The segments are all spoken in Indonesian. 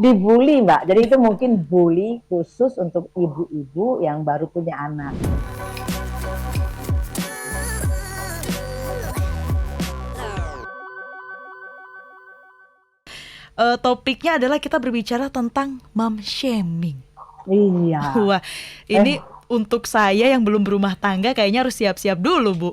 Dibully, Mbak. Jadi itu mungkin bully khusus untuk ibu-ibu yang baru punya anak. Topiknya adalah kita berbicara tentang mom shaming. Iya. Wah, Eh, ini untuk saya yang belum berumah tangga kayaknya harus siap-siap dulu, Bu.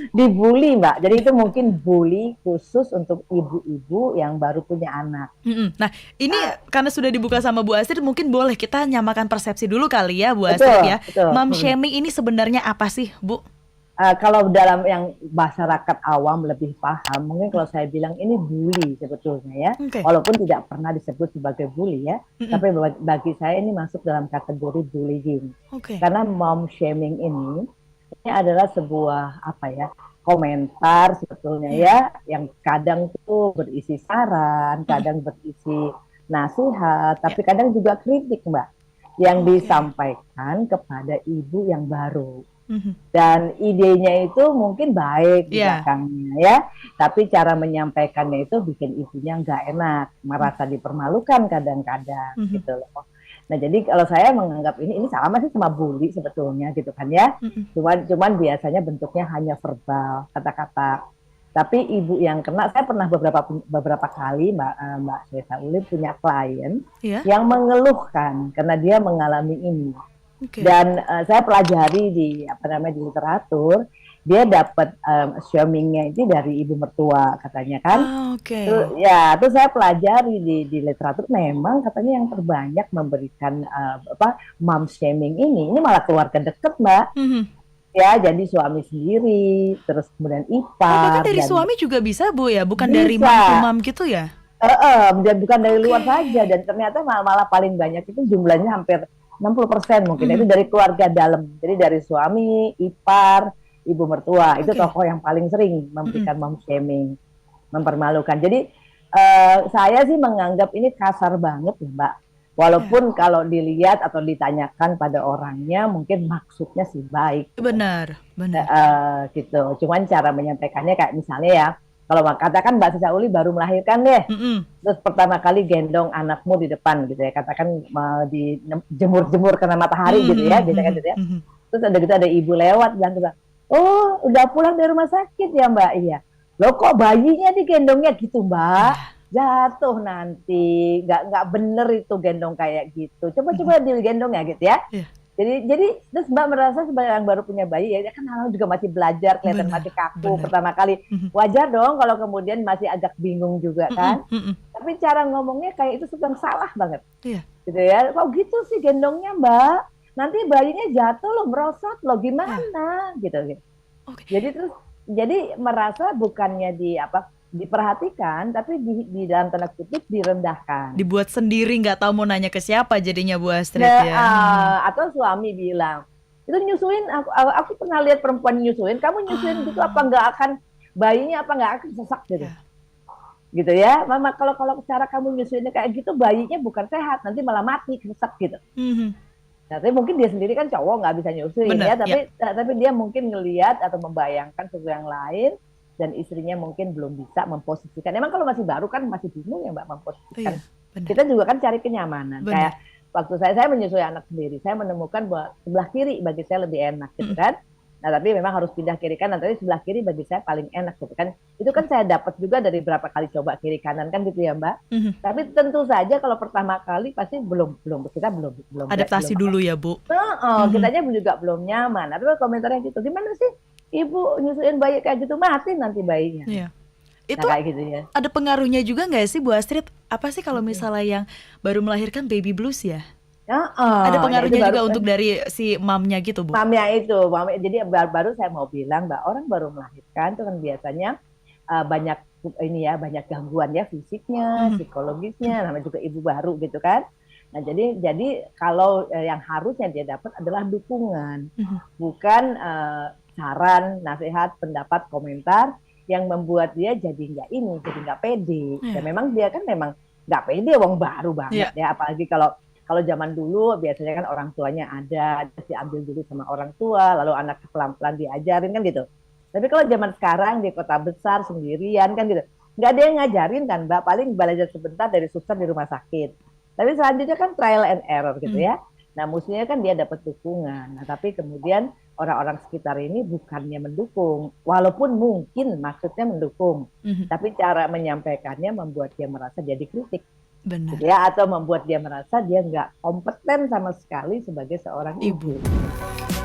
dibully, Mbak. Jadi itu mungkin bully khusus untuk ibu-ibu yang baru punya anak. Nah, ini karena sudah dibuka sama Bu Astrid, mungkin boleh kita nyamakan persepsi dulu kali ya, Bu Astrid Betul, ya. betul. Mom shaming ini sebenarnya apa sih, Bu? Kalau dalam yang masyarakat awam lebih paham, mungkin kalau saya bilang ini bully sebetulnya ya, Oke. walaupun tidak pernah disebut sebagai bully ya, Mm-mm. tapi bagi saya ini masuk dalam kategori bullying. Oke. Karena mom shaming ini adalah sebuah apa ya, komentar sebetulnya Iya. ya, yang kadang tuh berisi saran, Mm-mm. kadang berisi nasihat, Ya. tapi kadang juga kritik, Mbak, yang Oke. disampaikan kepada ibu yang baru. Mhm. Dan idenya itu mungkin baik di Ya. belakangnya ya, tapi cara menyampaikannya itu bikin ibunya nggak enak, merasa dipermalukan kadang-kadang Mhm. gitu loh. Nah jadi kalau saya menganggap ini sama sih sama bully sebetulnya gitu kan ya, Mhm. cuman biasanya bentuknya hanya verbal kata-kata. Tapi ibu yang kena, saya pernah beberapa kali Mbak Syesa Uli punya klien Ya. yang mengeluhkan karena dia mengalami ini. Oke. Dan saya pelajari di apa namanya di literatur, dia dapat shamingnya itu dari ibu mertua katanya kan. Ah, oke. Terus saya pelajari di literatur memang katanya yang terbanyak memberikan mom shaming ini malah keluarga deket, Mbak. Mhm. Ya, jadi suami sendiri, terus kemudian Oh, bahkan ipar dari dan suami juga bisa, Bu ya? Bukan dari mom to bisa. mom gitu ya? Dan bukan dari Oke. luar saja, dan ternyata malah paling banyak itu jumlahnya hampir 60% mungkin itu Mhm. dari keluarga dalam. Jadi dari suami, ipar, ibu mertua, itu Oke. tokoh yang paling sering Mhm. memberikan mom shaming, mempermalukan. Jadi saya sih menganggap ini kasar banget ya, Mbak. Ya. Walaupun kalau dilihat atau ditanyakan pada orangnya mungkin maksudnya sih baik gitu. Benar, benar. Gitu. Cuman cara menyampaikannya kayak misalnya ya, kalau katakan Mbak Sisa Uli baru melahirkan deh, Mhm. terus pertama kali gendong anakmu di depan gitu ya, katakan di jemur-jemur kena matahari gitu ya, Mhm. biasanya kan Mhm. gitu ya. Mhm. Terus ada gitu ada ibu lewat bilang gitu, oh udah pulang dari rumah sakit ya Mbak, iya. Loh kok bayinya digendongnya gitu Mbak? Iya. Jatuh nanti, nggak bener itu gendong kayak gitu. Mhm. Coba-coba digendong ya gitu ya. Iya. Jadi terus Mbak merasa sebagai yang baru punya bayi ya, dia kan juga masih belajar, kelihatan Benar, masih kaku benar. pertama kali. Mhm. Wajar dong kalau kemudian masih agak bingung juga Mhm. kan. Mhm. Tapi cara ngomongnya kayak itu sedang salah banget. Iya. Gitu ya. Kok gitu sih gendongnya Mbak? Nanti bayinya jatuh loh, merosot loh, Iya. gimana? Gitu. Oke. Jadi merasa bukannya diperhatikan, tapi di dalam tanda kutip direndahkan. Dibuat sendiri, nggak tahu mau nanya ke siapa jadinya Bu Astrid ya. Mhm. Atau suami bilang, itu nyusuin, aku pernah lihat perempuan nyusuin, kamu nyusuin gitu apa Ah, nggak akan, bayinya apa nggak akan sesak gitu. ya. Gitu ya, mama kalau cara kamu nyusuinnya kayak gitu, bayinya bukan sehat, nanti malah mati, sesak gitu. Mhm. Nah, tapi mungkin dia sendiri kan cowok nggak bisa nyusuin ya, Benar, ya. tapi dia mungkin ngelihat atau membayangkan sesuatu yang lain, dan istrinya mungkin belum bisa memposisikan. Emang kalau masih baru kan masih bingung ya Mbak memposisikan. Iya, benar. Kita juga kan cari kenyamanan. Benar. Kayak waktu saya menyusui anak sendiri, saya menemukan bahwa sebelah kiri bagi saya lebih enak gitu Mhm. kan. Nah tapi memang harus pindah kiri kanan, tapi sebelah kiri bagi saya paling enak gitu kan. Itu kan saya dapat juga dari berapa kali coba kiri kanan kan gitu ya Mbak. Mhm. Tapi tentu saja kalau pertama kali pasti kita belum Adaptasi dulu ya, Bu. Mhm. kitanya juga belum nyaman. Tapi komentarnya gitu, gimana sih ibu nyusuin bayi kayak gitu, mati nanti bayinya. Iya. Nah Itu kayak gitu ya. ada pengaruhnya juga nggak sih Bu Astrid? Apa sih kalau misalnya yang baru melahirkan baby blues ya? Ada Nah itu pengaruhnya baru juga untuk dari si mamnya gitu, Bu? jadi baru saya mau bilang Mbak, orang baru melahirkan itu kan biasanya banyak ini ya, banyak gangguan ya, fisiknya, Mhm. psikologisnya, namanya juga ibu baru gitu kan. Nah jadi kalau yang harusnya dia dapat adalah dukungan, Mhm. bukan saran, nasihat, pendapat, komentar yang membuat dia jadi nggak pede. Dan Iya. memang dia kan memang nggak pede, wong baru banget Iya. ya, apalagi kalau zaman dulu biasanya kan orang tuanya ada, diambil dulu sama orang tua, lalu anak pelan-pelan diajarin kan gitu. Tapi kalau zaman sekarang di kota besar sendirian kan gitu, nggak ada yang ngajarin kan Mbak, paling belajar sebentar dari suster di rumah sakit. Tapi selanjutnya kan trial and error gitu Hmm. ya. Nah, mestinya kan dia dapat dukungan. Nah, tapi kemudian orang-orang sekitar ini bukannya mendukung, walaupun mungkin maksudnya mendukung, Mhm. tapi cara menyampaikannya membuat dia merasa jadi kritik, gitu Benar. ya, atau membuat dia merasa dia nggak kompeten sama sekali sebagai seorang Ibu. ibu.